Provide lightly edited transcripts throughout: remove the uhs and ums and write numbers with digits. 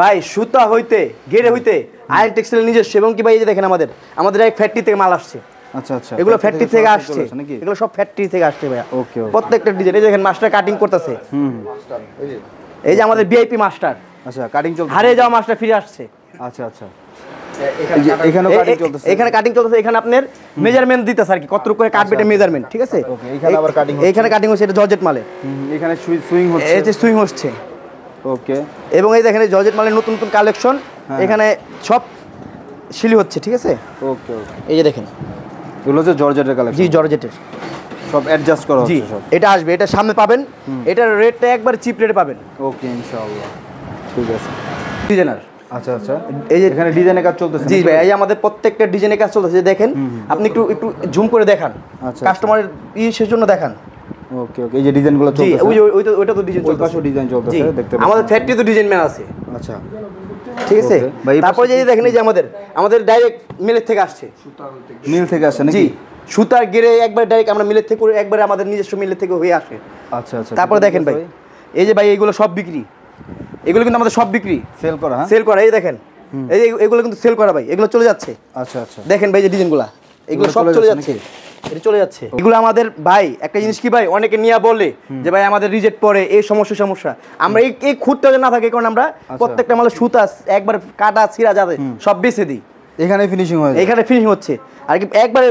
ভাই সুতা হইতে গেড়ে হইতে আয়ন টেক্সটাইল নিজস্ব এবং কি ভাই এই যে দেখেন আমাদের এক ফ্যাক্টরি থেকে মাল আসছে। আচ্ছা আচ্ছা, এগুলো ফ্যাক্টরি থেকে আসছে, এগুলো সব ফ্যাক্টরি থেকে আসছে ভাইয়া। ওকে, প্রত্যেকটা ডিজাইন এই দেখেন মাস্টার কাটিং করতেছে। এই যে আমাদের ভিআইপি মাস্টার, আচ্ছা কাটিং চলছে, হারিয়ে যাওয়া মাস্টার ফিরে আসছে। আচ্ছা আচ্ছা, এখানে কাটিং চলতেছে, এখানে কাটিং চলতেছে। এখানে আপনার মেজারমেন্ট দিতেছে আর কি, কতটুকু করে কাটবে এটা মেজারমেন্ট, ঠিক আছে? ওকে, এখানে আবার কাটিং, এখানে কাটিং হচ্ছে, এটা জর্জেট মালে, এখানে সুইং হচ্ছে, এই যে সুইং হচ্ছে। ওকে, এবং এই দেখেন জর্জেট মালের নতুন নতুন কালেকশন, এখানে সব শিলি হচ্ছে, ঠিক আছে? ওকে ওকে, এই যে দেখেন এগুলো হচ্ছে জর্জেটের কালেকশন। জি, জর্জেটের সব অ্যাডজাস্ট করা হচ্ছে সব। এটা আসবে, এটা সামনে পাবেন, এটার রেটটা একবার চিপ রেটে পাবেন। ওকে ইনশাআল্লাহ, ঠিক আছে। ডিজাইনার, আচ্ছা আচ্ছা, এই যে এখানে ডিজাইনের কাজ চলতেছে। জি ভাই, এই আমাদের প্রত্যেকটা ডিজাইনের কাজ চলতেছে, দেখেন আপনি একটু জুম করে দেখান, কাস্টমারের সেজন্য দেখান। ওকে ওকে, এই যে ডিজাইনগুলো চলতেছে, জি ওইটা তো ডিজাইন চলতেছে, ওই পাশে ডিজাইন চলতেছে, দেখতে পাচ্ছেন। আমাদের ফ্যাক্টরি তো ডিজাইন ম্যান আছে। আচ্ছা, ঠিক আছে। তারপরে যে দেখেন এই যে আমাদের ডাইরেক্ট মিলের থেকে আসছে, মিল থেকে আসে নাকি? জি, সুতার গেরে একবার ডাইরেক্ট আমরা মিলের থেকে করে একবার আমাদের নিজস্ব মিলের থেকে হয়ে আসে। আচ্ছা আচ্ছা, তারপরে দেখেন ভাই, এই যে ভাই এগুলো সব বিক্রি, এগুলো কিন্তু আমাদের সব বিক্রি, সেল করা। হ্যাঁ, সেল করা। এই দেখেন, এই যে এগুলো কিন্তু সেল করা ভাই, এগুলো চলে যাচ্ছে। আচ্ছা আচ্ছা, দেখেন ভাই যে ডিজাইনগুলো, এগুলো সব চলে যাচ্ছে, এটা চলে যাচ্ছে। এগুলো আমাদের ভাই একটা জিনিস কি ভাই, অনেকে নিয়ে বলে যে ভাই আমাদের রিজেক্ট পড়ে, এই সমস্যা আমরা এই খুঁতটা না থাকে, কারণ আমরা প্রত্যেকটা মালের সুতা একবার কাটা ছিঁড়া যাবে সব বেছে দিই, এখানে ফিনিশিং হয়, এখানে ফিনিশিং হচ্ছে আর কি একবারে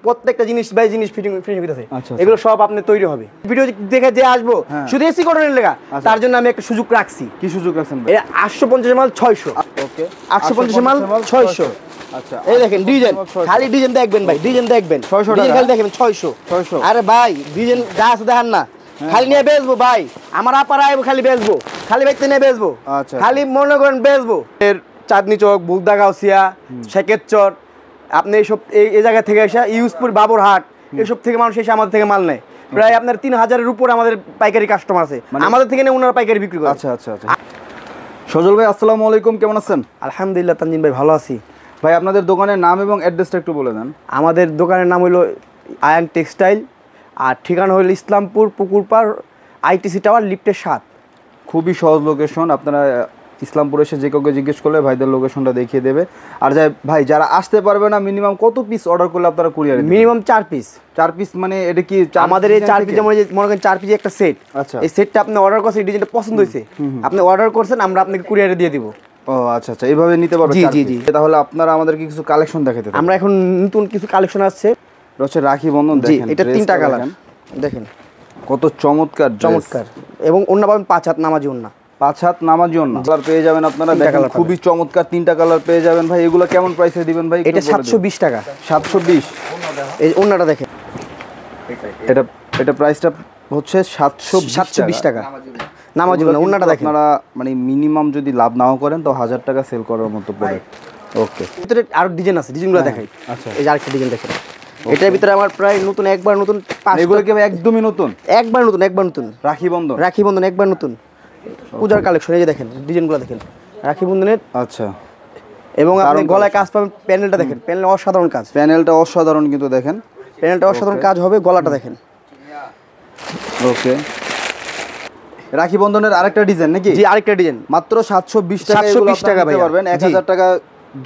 প্রত্যেকটা জিনিস বাই জিনিস ফিনিশিং হইতেছে। এগুলো সব আপনি তৈরি হবে। ভিডিও দেখে যে আসবো শুধু এসি কটনের লেগা, তার জন্য আমি একটা সুযোগ রাখছি। কি সুযোগ রাখছেন? 850 মাল 600। ওকে, 850 মাল 600। আচ্ছা, এই দেখেন ডিজাইন, খালি ডিজাইন দেখবেন ভাই, ডিজাইন দেখবেন 600 ডিজাইন খালি দেখবেন 600। আরে ভাই ডিজাইন গাছ দেখান না, খালি নিয়ে বেচবো ভাই, আমার আপারা আইবো খালি বেচবো, খালি ব্যক্তি নিয়ে বেচবো, খালি মনে করেন বেচবো। এর চাঁদনি চক, বুলদা গাউসিয়া, শেখের চর, আপনি এইসব এই জায়গা থেকে এসে ইউজপুর, বাবুরহাট, এসব থেকে মানুষ এসে আমাদের থেকে মাল নেয়। প্রায় আপনার 3000-এর উপর আমাদের পাইকারি কাস্টমার আছে, আমাদের থেকে নিয়ে ওনারা পাইকারি বিক্রি করে। আচ্ছা আচ্ছা আচ্ছা। সজল ভাই আসসালামু আলাইকুম, কেমন আছেন? আলহামদুলিল্লাহ তানজিম ভাই, ভালো আছি। ভাই আপনাদের দোকানের নাম এবং অ্যাড্রেসটা একটু বলে দেন। আমাদের দোকানের নাম হলো আয়ান টেক্সটাইল, আর ঠিকানা হলো ইসলামপুর পুকুরপাড়, আইটিসি টাওয়ার, লিফটের 7। খুবই সহজ লোকেশন, আপনারা ইসলামপুরে এসে যে কাউকে জিজ্ঞেস করলে ভাইদের লোকেশনটা দেখিয়ে দেবে। আর ভাই যারা আসতে পারবে না, মিনিমাম কত পিস অর্ডার করলে আপনারা কুরিয়ারে? Minimum 4 piece. 4 পিস মানে এটা কি আমাদের এই 4 পিস, যেমন মনে করেন 4 পিস একটা সেট। আচ্ছা, এই সেটটা আপনি অর্ডার করছেন, ডিজাইনটা পছন্দ হয়েছে, আপনি অর্ডার করছেন, আমরা আপনাকে কুরিয়ারে দিয়ে দিব। ও আচ্ছা আচ্ছা, এইভাবে নিতে পারবে? জি জি জি। তাহলে আপনারা আমাদেরকে কিছু কালেকশন দেখাতে। আমরা এখন নতুন কিছু কালেকশন আসছে, হচ্ছে রাখি বন্ধন। দেখেন এটা 3টা কালার, দেখেন কত চমৎকার চমৎকার। এবং ওন্না পাবেন 5 হাত নামাজি ওন্না, 5 হাত নামাজি ওন্না কালার পেয়ে যাবেন আপনারা। দেখেন খুবই চমৎকার 3টা কালার পেয়ে যাবেন ভাই। এগুলো কেমন প্রাইসে দিবেন ভাই? এটা 720 টাকা। 720। এই ওন্নাটা দেখেন, এটা প্রাইসটা হচ্ছে 720 টাকা নামাজি ওন্না। ওন্নাটা দেখেন, আপনারা মানে মিনিমাম যদি লাভ নাও করেন তো 1000 টাকা সেল করার মতো পড়ে। ওকে, ভিতরে আরো ডিজাইন আছে, ডিজাইনগুলো দেখাই। আচ্ছা, এই যে আরেকটা ডিজাইন দেখেন, এটার ভিতরে আমার প্রায় নতুন, একবার নতুন। এগুলো কি একদমই নতুন? একবার নতুন রাখি বন্ধন একবার নতুন পূজার কালেকশন। এই যে দেখেন ডিজাইনগুলো দেখেন রাখি বন্ধনের। আচ্ছা, এবং আপনি গলায় কাজ পাবেন। প্যানেলটা দেখেন, প্যানেল অসাধারণ কাজ, প্যানেলটা অসাধারণ, কিন্তু দেখেন প্যানেলটা অসাধারণ কাজ হবে। গলাটা দেখেন। ওকে, রাখি বন্ধনের আরেকটা ডিজাইন নাকি? জি, আরেকটা ডিজাইন মাত্র 720 টাকা। 720 টাকা ভাই পারবেন। 1000 টাকা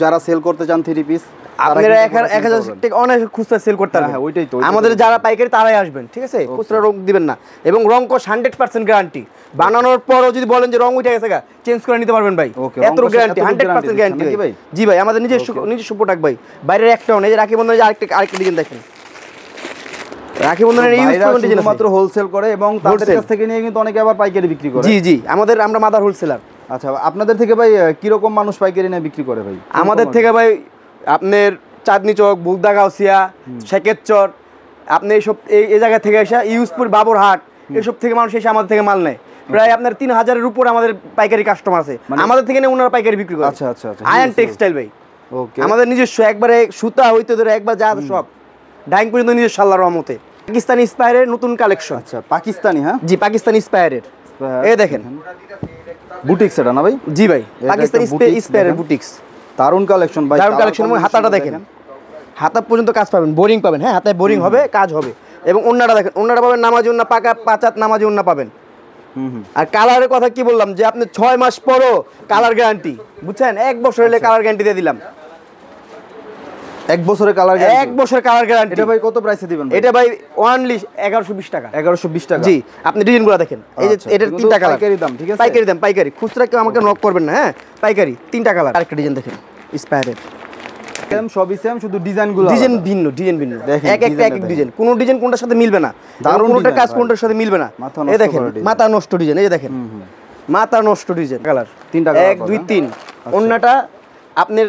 যারা সেল করতে চান 3 পিস, আপনারা 1000 টাকা অনেক খুচরা সেল করতে পারবেন। ওইটাই তো, আমাদের যারা পাইকারি তারাই আসবেন, ঠিক আছে? খুচরা রং দিবেন না। এবং রং কোশ 100% গ্যারান্টি। বানানোর পরও যদি বলেন যে রং উঠে গেছে, চেঞ্জ করে নিতে পারবেন ভাই। এত গ্যারান্টি, 100% গ্যারান্টি ভাই। জি ভাই, আমাদের নিজস্ব প্রোডাক্ট ভাই, বাইরের একটাও নেই। রাখি বন্ধনের আরেকটা ডিজাইন দেখেন, রাখি বন্ধনের মাত্র হোলসেল করে এবং তাদের কাছ থেকে নিয়ে কিন্তু অনেকে আবার পাইকারি বিক্রি করে। জি জি, আমরা মাদার হোলসেলার। আচ্ছা, আপনাদের থেকে ভাই কি রকম মানুষ পাইকারি নিয়ে বিক্রি করে ভাই? আমাদের থেকে ভাই আপনার চাঁদনি চক, বুলদা গাউসিয়া, শেখের চর, আপনি এইসব এই জায়গা থেকে এসে ইউজপুর, বাবুরহাট, এসব থেকে মানুষ এসে আমাদের থেকে মাল নেয়। প্রায় আপনার 3000-এর উপর আমাদের পাইকারি কাস্টমার আছে, আমাদের থেকে নিয়ে ওনারা পাইকারি বিক্রি করে। আচ্ছা আচ্ছা আচ্ছা, আয়ান টেক্সটাইল ভাই। ওকে, আমাদের নিজস্ব একবারে সুতা হইতে ধরে একবার যা সব ডাইং পর্যন্ত নিজস্ব, আল্লাহর রহমতে। পাকিস্তানি ইন্সপায়ারের নতুন কালেকশন। আচ্ছা, পাকিস্তানি? হ্যাঁ জি, পাকিস্তানি ইন্সপায়ারের। এই দেখেন বুটিক্স এটা না ভাই? জি ভাই, পাকিস্তানি ইন্সপায়ারের বুটিক্স। দারুণ কালেকশন ভাই, দারুণ কালেকশন। এবং হাতাটা দেখেন, হাতা পর্যন্ত কাজ পাবেন, বোরিং পাবেন। হ্যাঁ, হাতায় বোরিং হবে, কাজ হবে। এবং ওন্নাটা দেখেন, ওন্নাটা পাবেন নামাজি ওন্না, পাকা 5 হাত নামাজি ওন্না পাবেন। আর কালারের কথা কি বললাম যে আপনি 6 মাস পরও কালার গ্যারান্টি, বুঝছেন? 1 বছর হলে কালার গ্যারান্টি দিয়ে দিলাম। 1 বছরের কালার গ্যারান্টি, 1 বছর কালার গ্যারান্টি। এটা ভাই কত প্রাইসে দিবেন? এটা ভাই অনলি 1120 টাকা। 1120 টাকা। জি, আপনি ডিজাইনগুলো দেখেন, এই যে এটার 3টা কালার। পাইকারি দাম, ঠিক আছে? পাইকারি দাম, পাইকারি। খুচরা কেউ আমাকে নক করবেন না, হ্যাঁ? পাইকারি 3টা কালার। আরেকটা ডিজাইন দেখেন, ইন্সপায়ারের। সেম সবই সেম, শুধু ডিজাইনগুলো ডিজাইন ভিন্ন, ডিজাইন ভিন্ন। এক ডিজাইন, কোন ডিজাইন কোনটার সাথে মিলবে না, কোনটা কাজ কোনটার সাথে মিলবে না। এই দেখেন মাথা নষ্ট ডিজাইন, এই যে দেখেন মাথা নষ্ট ডিজাইন কালার। 3টা কালার, 1 2 3। ওন্নাটা আপনার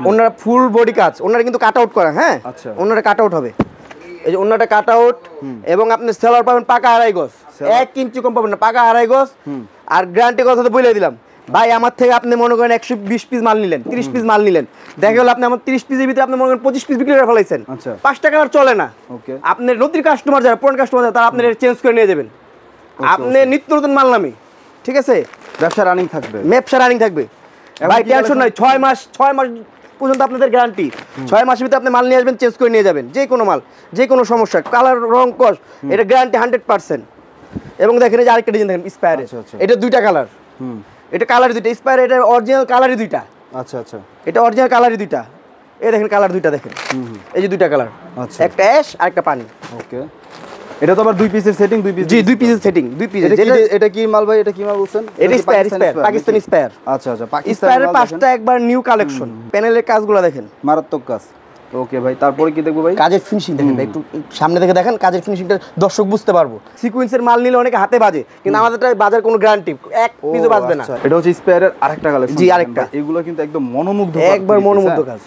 ওন্নাটা ফুল বডি কাজ, ওন্নাটা কিন্তু কাট আউট করা, হ্যাঁ? আচ্ছা, ওন্নাটা কাট আউট হবে, এই যে ওন্নাটা কাট আউট। এবং আপনি সেলার পাবেন পাকা 2.5 গজ, 1 ইঞ্চি কম পাবেন না, পাকা 2.5 গজ। আর গ্যারান্টি কথা তো বলে দিলাম ভাই, আমার থেকে আপনি মনে করেন 120 পিস মাল নিলেন, 30 পিস মাল নিলেন, দেখা গেল আপনি আমার 30 পিসের ভিতরে আপনি মনে করেন 25 পিস বিক্রি করে ফেলাইছেন। আচ্ছা, 5 টাকা আর চলে না। ওকে, আপনার নতুন কাস্টমার যারা, পুরান কাস্টমার যারা, তারা আপনার চেঞ্জ করে নিয়ে যাবেন। আপনি নিত্য নতুন মাল নামি, ঠিক আছে? ব্যবসা রানিং থাকবে, ব্যবসা রানিং থাকবে ভাই, টেনশন নাই। 6 মাস পর্যন্ত আপনাদের গ্যারান্টি। 6 মাসের ভিতরে আপনি মাল নিয়ে আসবেন, চেঞ্জ করে নিয়ে যাবেন। যে কোনো মাল, যে কোনো সমস্যা, কালার, রং, কস, এটা গ্যারান্টি 100%। এবং দেখেন এই যে আরেকটা ডিজাইন দেখেন, ইন্সপায়ারের। এটা 2টা কালার, এটা কালার 2টা। ইন্সপায়ার এটা অরিজিনাল কালারই 2টা। আচ্ছা আচ্ছা, এটা অরিজিনাল কালারই 2টা। এই দেখেন কালার 2টা দেখেন, এই যে 2টা কালার, একটা অ্যাশ আর একটা পানি। ওকে, এটা তো আবার 2 পিসের সেটিং, 2 পিস। জি, 2 পিসের সেটিং, 2 পিস। এটা কি মাল ভাই? এটা কি মাল বলছেন? এটা স্পায়ার, পাকিস্তানি স্পায়ার। আচ্ছা আচ্ছা, পাকিস্তানের 5টা একবার নিউ কালেকশন। প্যানেলের কাজগুলো দেখেন, মারাত্মক কাজ। ওকে ভাই, তারপরে কি দেখবো ভাই? কাজের ফিনিশিং দেখেন ভাই, একটু সামনে থেকে দেখেন কাজের ফিনিশিংটা, দর্শক বুঝতে পারবো। সিকোয়েন্সের মাল নিলে অনেকে হাতে বাজে, কিন্তু আমাদেরটা বাজার কোনো গ্যারান্টি, 1 পিসও বাজবে না। এটা হচ্ছে স্পায়ারের আরেকটা কালেকশন। জি, আরেকটা। এগুলো কিন্তু একদম মনোমুগ্ধ, একবার মনোমুগ্ধ কাজ।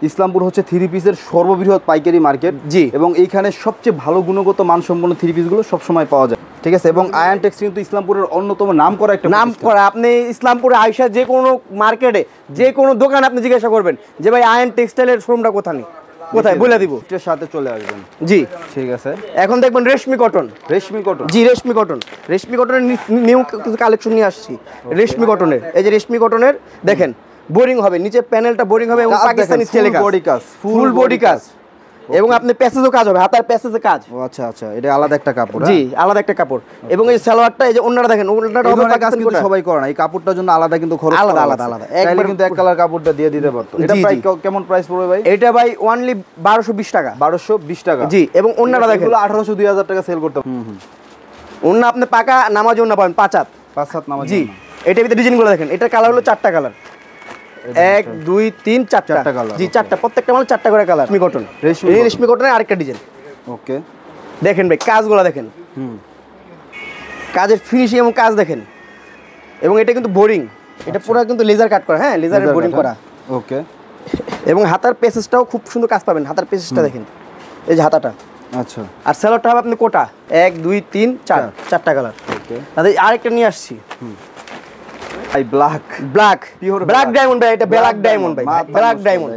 ইসলামপুর হচ্ছে 3 পিসের সর্ববৃহৎ পাইকারি মার্কেট। জি, এবং এইখানে সবচেয়ে ভালো গুণগত মানসম্পন্ন 3 পিসগুলো সবসময় পাওয়া যায়, ঠিক আছে? এবং আয়ন টেক্স কিন্তু ইসলামপুরের অন্যতম নাম করা একটা নাম করা। আপনি ইসলামপুরে আইসা যে কোনো মার্কেটে, যে কোনো দোকান আপনি জিজ্ঞাসা করবেন যে ভাই আয়ন টেক্সটাইলের শোরুমটা কোথায়, কোথায় বলে দিব, এর সাথে চলে আসবেন। জি, ঠিক আছে। এখন দেখবেন রেশমি কটন। রেশমি কটন, জি, রেশমি কটন। রেশমি কটনের নিউ কিছু কালেকশন নিয়ে আসছি, রেশমি কটনের। এই যে রেশমি কটনের দেখেন, বোরিং হবে, নিচে প্যানেলটা বোরিং হবে এবং পাকিস্তানি স্টাইলে কাজ, বডি কাজ, ফুল বডি কাজ। এবং আপনি প্যাসেজও কাজ হবে, হাতার প্যাসেজে কাজ। ও আচ্ছা আচ্ছা, এটা আলাদা একটা কাপড়। জি, আলাদা একটা কাপড়। এবং এই সালোয়ারটা, এই যে ওন্নাটা দেখেন, ওন্নাটা হবে কাজ কিন্তু সবাই করে না, এই কাপড়টার জন্য আলাদা কিন্তু খরচ, আলাদা আলাদা আলাদা। একবার কিন্তু এক কালার কাপড়টা দিয়ে দিতে পারতো। এটা প্রায় কেমন প্রাইস পড়বে ভাই? এটা ভাই অনলি 1220 টাকা। 1220 টাকা। জি, এবং ওন্নাটা দেখেন, এগুলো 1800 2000 টাকা সেল করতে। ওন্না আপনি পাকা নামাজ ওন্না পাবেন, 5 নামাজ। জি, এটার ভিতরে ডিজাইনগুলো দেখেন, এটার কালার হলো 4টা কালার, 1 2 3 4টা কালার। জি, 4টা, প্রত্যেকটা মানে 4টা করে কালার। রেশমি কটন, রেশমি কটনের আরেকটা ডিজাইন। ওকে, দেখেন ভাই কাজগুলো দেখেন, কাজের ফিনিশিং এবং কাজ দেখেন। এবং এটা কিন্তু বোরিং, এটা পুরো কিন্তু লেজার কাট করা, হ্যাঁ, লেজারের বোরিং করা। ওকে, এবং হাতার পেসেসটাও খুব সুন্দর কাজ পাবেন, হাতার পেসেসটা দেখেন, এই যে হাতাটা। আচ্ছা, আর সেলরটা হবে আপনি কোটা 1 2 3 4, 4টা কালার। ওকে, তাহলে আরেকটা নিয়ে আসছি, ভাই ব্ল্যাক, পিওর ব্ল্যাক ডায়মন্ড ভাই, এটা ব্ল্যাক ডায়মন্ড ভাই, ব্ল্যাক ডায়মন্ড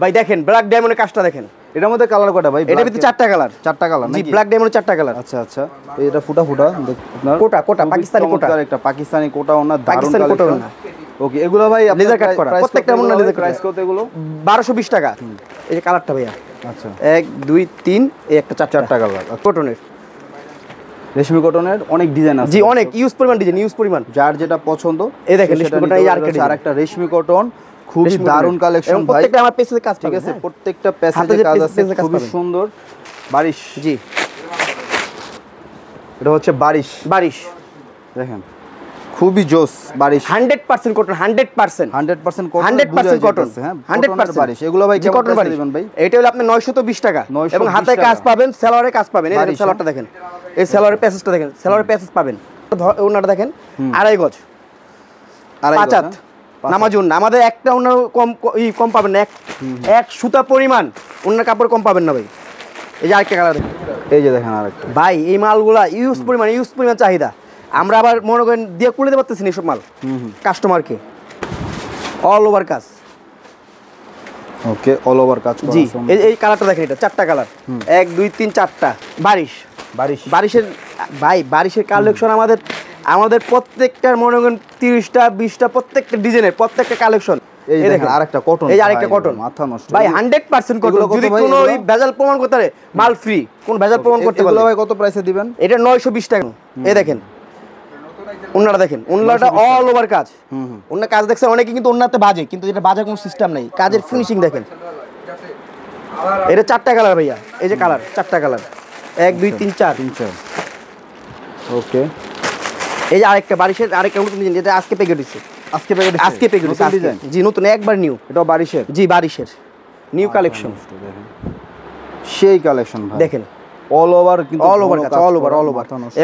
ভাই। দেখেন ব্ল্যাক ডায়মন্ডের কাজটা দেখেন, এটার মধ্যে কালার কয়টা ভাই? এটার ভিতরে 4টা কালার, 4টা কালার জি, নাকি? ব্ল্যাক ডায়মন্ডের 4টা কালার। আচ্ছা আচ্ছা, এটা ফুটা আপনার কোটা পাকিস্তানি কোটা, একটা পাকিস্তানি কোটা, ওনা দারুণ পাকিস্তানি কোটা কালেকশন। না। ওকে, এগুলো ভাই লেজার কাট করা, প্রত্যেকটা মনে লেজার প্রাইস কত এগুলো? 1220 টাকা। এই যে কালারটা ভাইয়া, আচ্ছা, 1 2 3, এই একটা 4টা কালার কটনের, রেশমি কটনের অনেক ডিজাইন আছে। জি, অনেক ইউজ পরিমাণ ডিজাইন, ইউজ পরিমাণ, যার যেটা পছন্দ। এই দেখেন রেশমি কটন, এই আরেকটা রেশমি কটন, খুবই দারুণ কালেকশন ভাই। প্রত্যেকটা আমার পেসে কাজ, ঠিক আছে, প্রত্যেকটা প্যাসেজে কাজ আছে, খুবই সুন্দর। বারিশ, জি, এটা হচ্ছে বারিশ, দেখেন খুবই জোস বারিশ, 100% কটন, 100% 100% কটন, 100% কটন, হ্যাঁ, 100% বারিশ। এগুলো ভাই কেমন প্রাইস দিবেন ভাই? এটা হলো আপনি 920 টাকা। 920 এবং হাতে কাজ পাবেন, সেলরে কাজ পাবেন। এই দেখেন সেলরটা দেখেন, এই সেলরের প্যাসেজটা দেখেন, সেলরের প্যাসেজ পাবেন। ওনাটা দেখেন 2.5 গজ, 5 হাত নামাজ ওন্না। আমাদের একটা ওন্না কম পাবেন না, এক সুতা পরিমাণ ওন্নার কাপড় কম পাবেন না ভাই। এই যে আরেকটা কালার দেখেন, এই যে দেখেন আরেকটা ভাই, এই মালগুলা ইউজ পরিমাণ চাহিদা। আমরা আবার মনে করেন দিয়ে কুলে দিতে পারতেছি না এসব মাল কাস্টমারকে, অল ওভার কাজ। ওকে, অল ওভার কাজ করা। জি, এই কালারটা দেখেন, এটা 4টা কালার, 1 2 3 4টা। বারিশের ভাই, বারিশের কালেকশন আমাদের প্রত্যেকটার মনে করেন 30টা 20টা প্রত্যেকটা ডিজাইনের প্রত্যেকটা কালেকশন। এই দেখেন আরেকটা কটন, এই আরেকটা কটন, মাথা নষ্ট ভাই, 100% কটন। যদি কোনো ভেজাল প্রমাণ করতে পারে, মাল ফ্রি, কোন ভেজাল প্রমাণ করতে পারলে। ভাই কত প্রাইসে দিবেন? এটা 920 টাকা। এই দেখেন ওন্নাটা দেখেন, ওন্নাটা অল ওভার কাজ। ওন্না কাজ দেখছেন অনেকে কিন্তু ওন্নাতে বাজে, কিন্তু এটা বাজার কোনো সিস্টেম নাই। কাজের ফিনিশিং দেখেন। এটা 4টা কালার ভাইয়া, এই যে কালার 4টা কালার, 1 2 3 4। ওকে, এই যে আরেকটা বারিশের আরেকটা নতুন ডিজাইন, যেটা আজকে প্যাকেট হইছে। আজকে প্যাকেট হইছে ডিজাইন, জি নতুন একবার নিউ। এটা বারিশের, জি বারিশের নিউ কালেকশন। সেই কালেকশন ভাই দেখেন, অল ওভার, কিন্তু অল ওভার কাজ, অল ওভার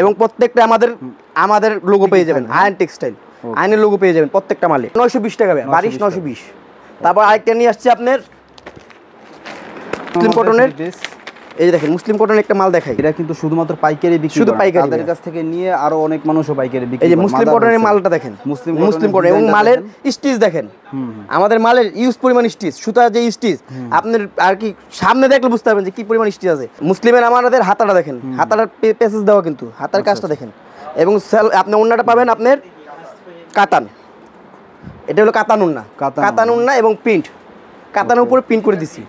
এবং প্রত্যেকটা আমাদের লোগো পেয়ে যাবেন। আয়ন টেক্সটাইল, আয়নের লোগো পেয়ে যাবেন প্রত্যেকটা মালে। 920 টাকা ভাই, বারিশ 920। তারপর আরেকটা নিয়ে আসছে আপনার মুসলিম কটনের। এই যে দেখেন মুসলিম কটনের একটা মাল দেখাই। এটা কিন্তু শুধুমাত্র পাইকারি বিক্রি, শুধু পাইকারি, তাদের কাছ থেকে নিয়ে আরো অনেক মানুষও পাইকারি বিক্রি। এই যে মুসলিম কটনের মালটা দেখেন, মুসলিম কটন এবং মালের স্টিচ দেখেন। আমাদের মালের ইউজ পরিমাণ স্টিচ, সুতা যে স্টিচ আপনার আর কি সামনে দেখলে বুঝতে পারবেন যে কি পরিমাণ স্টিচ আছে। মুসলিমের আমাদের হাতাটা দেখেন, হাতাটার প্যাসেজ দেওয়া, কিন্তু হাতার কাজটা দেখেন। এবং আপনি ওন্নাটা পাবেন আপনার কাতান, এটা হলো কাতান ওন্না, কাতান ওন্না এবং প্রিন্ট, কাতানের উপরে প্রিন্ট করে দিছি।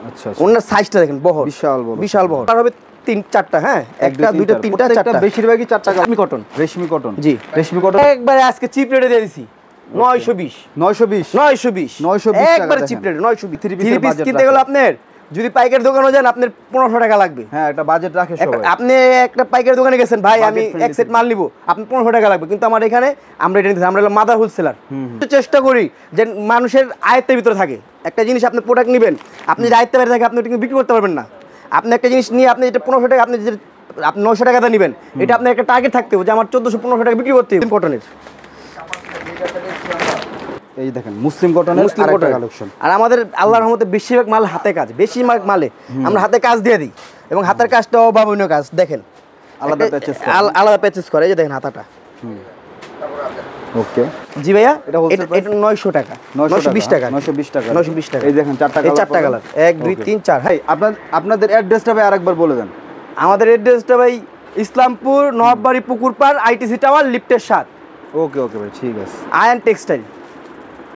আচ্ছা, ওন্নার সাইজটা দেখেন, বহর বিশাল বড়, বিশাল বহর। আর হবে 3 4টা, হ্যাঁ 1টা 2টা 3টা 4টা, বেশিরভাগই 4টা রেশমি কটন। রেশমি কটন, জি রেশমি কটন একবারে আজকে চিপ রেটে দিয়ে দিছি 920 920 একবারে চিপ রেটে 920। থ্রি পিস কিনতে গেলে আপনার যদি পাইকারি দোকানে যান আপনার 1500 টাকা লাগবে। হ্যাঁ, একটা বাজেট রাখে সবাই। আপনি একটা পাইকারি দোকানে গেছেন, ভাই আমি এক সেট মাল নিব, আপনি 1500 টাকা লাগবে, কিন্তু আমার এখানে আমরা এটা নিতেছি, আমরা হলো মাদার হোলসেলার। চেষ্টা করি যে মানুষের আয়ত্তের ভিতরে থাকে। একটা জিনিস আপনি প্রোডাক্ট নেবেন, আপনি যদি আয়ত্তের বাইরে থাকে আপনি ওটা বিক্রি করতে পারবেন না। আপনি একটা জিনিস নিয়ে আপনি যেটা 1500 টাকা, আপনি যেটা আপনি 900 টাকাতে নেবেন, এটা আপনার একটা টার্গেট থাকতে হবে যে আমার 1400 1500 টাকা বিক্রি করতে হবে। কটনের এই দেখেন মুসলিম কটনের আরেকটা কালেকশন। আর আমাদের আল্লাহর রহমতে বেশিরভাগ মাল হাতে কাজ, বেশিরভাগ মালে আমরা হাতে কাজ দিয়ে দিই, এবং হাতের কাজটা অভাবনীয় কাজ। দেখেন আলাদা প্যাচেস করে, এই যে দেখেন হাতাটা। ওকে, জি ভাইয়া, এটা 900 টাকা, 920 টাকা, 920 টাকা, 920 টাকা। এই দেখেন 4টা কালার, 1 2 3 4। ভাই আপনাদের অ্যাড্রেসটা ভাই আরেকবার বলে দেন। আমাদের অ্যাড্রেসটা ভাই ইসলামপুর নবাববাড়ি পুকুরপাড়, আইটিসি টাওয়ার, লিফটের 7। ওকে ভাই, ঠিক আছে। Ion textile.